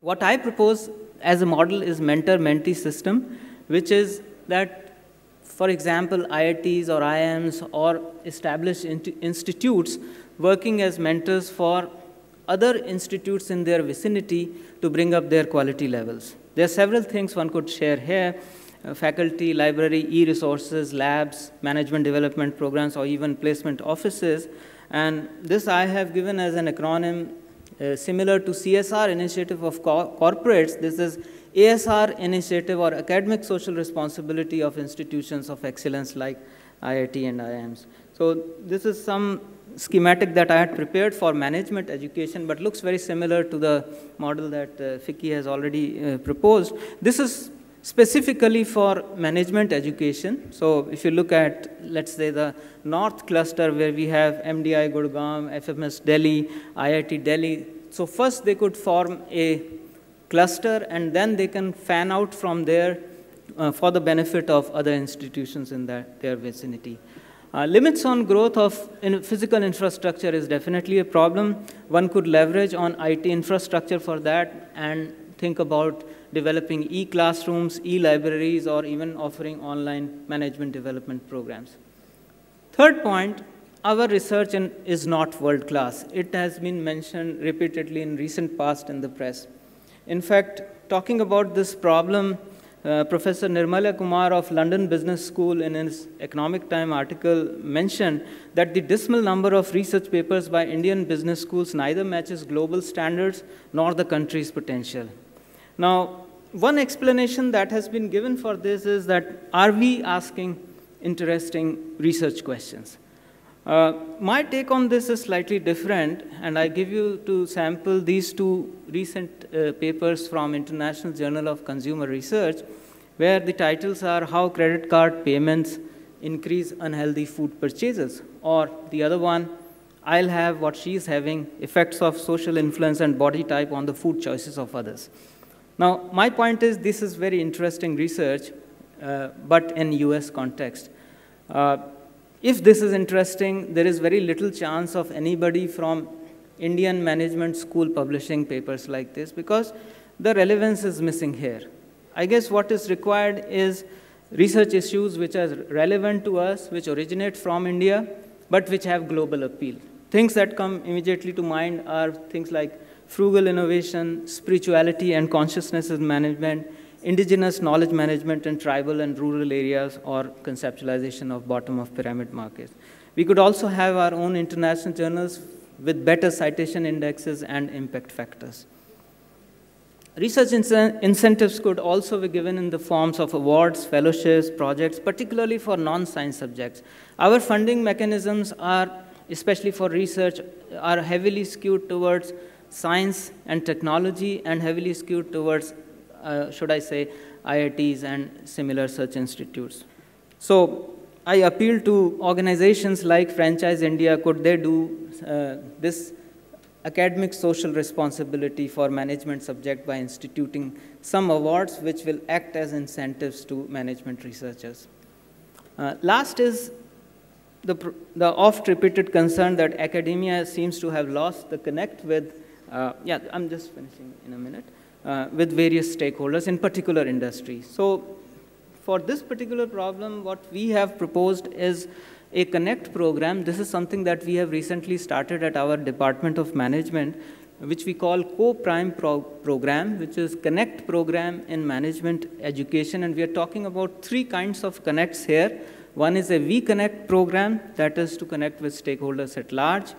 What I propose as a model is mentor-mentee system, which is that, for example, IITs or IIMs or established institutes working as mentors for other institutes in their vicinity to bring up their quality levels. There are several things one could share here: faculty, library, e-resources, labs, management development programs, or even placement offices. And this I have given as an acronym similar to CSR initiative of corporates. This is ASR initiative, or academic social responsibility of institutions of excellence like IIT and IIMs. So this is some schematic that I had prepared for management education, but looks very similar to the model that Vicky has already proposed. This is specifically for management education. So if you look at, let's say, the North cluster, where we have MDI Gurgaon, FMS Delhi, IIT Delhi. So first they could form a cluster, and then they can fan out from there for the benefit of other institutions in their vicinity. Limits on growth of physical infrastructure is definitely a problem. One could leverage on IT infrastructure for that and think about developing e-classrooms, e-libraries, or even offering online management development programs. Third point, our research is not world-class. It has been mentioned repeatedly in recent past in the press. In fact, talking about this problem, Professor Nirmala Kumar of London Business School in his Economic Time article mentioned that the dismal number of research papers by Indian business schools neither matches global standards nor the country's potential. Now, one explanation that has been given for this is that, are we asking interesting research questions? My take on this is slightly different, and I give you to sample these two recent papers from International Journal of Consumer Research, where the titles are How Credit Card Payments Increase Unhealthy Food Purchases, or the other one, I'll Have What She's Having, Effects of Social Influence and Body Type on the Food Choices of Others. Now, my point is this is very interesting research, but in US context. If this is interesting, there is very little chance of anybody from Indian management school publishing papers like this, because the relevance is missing here. I guess what is required is research issues which are relevant to us, which originate from India, but which have global appeal. Things that come immediately to mind are things like frugal innovation, spirituality and consciousness management, indigenous knowledge management in tribal and rural areas, or conceptualization of bottom-of-pyramid markets. We could also have our own international journals with better citation indexes and impact factors. Research incentives could also be given in the forms of awards, fellowships, projects, particularly for non-science subjects. Our funding mechanisms are, especially for research, are heavily skewed towards science and technology, and heavily skewed towards should I say, IITs and similar such institutes. So I appeal to organizations like Franchise India, could they do this academic social responsibility for management subject by instituting some awards which will act as incentives to management researchers. Last is the oft-repeated concern that academia seems to have lost the connect with, yeah, I'm just finishing in a minute, with various stakeholders, in particular industries. So for this particular problem, what we have proposed is a Connect program. This is something that we have recently started at our Department of Management, which we call Co-Prime program, which is Connect program in management education. And we are talking about three kinds of connects here. One is a V-Connect program, that is to connect with stakeholders at large.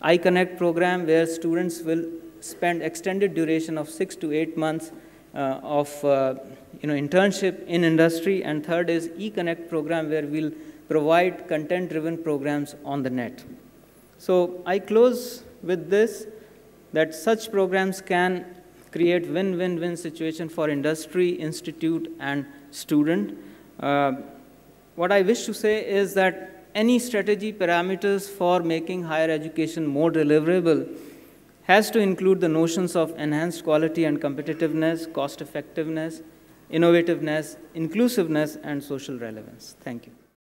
I-Connect program, where students will spend extended duration of 6 to 8 months of internship in industry. And third is E-Connect program, where we'll provide content-driven programs on the net. So I close with this, that such programs can create win-win-win situation for industry, institute, and student. What I wish to say is that any strategy parameters for making higher education more deliverable has to include the notions of enhanced quality and competitiveness, cost effectiveness, innovativeness, inclusiveness, and social relevance. Thank you.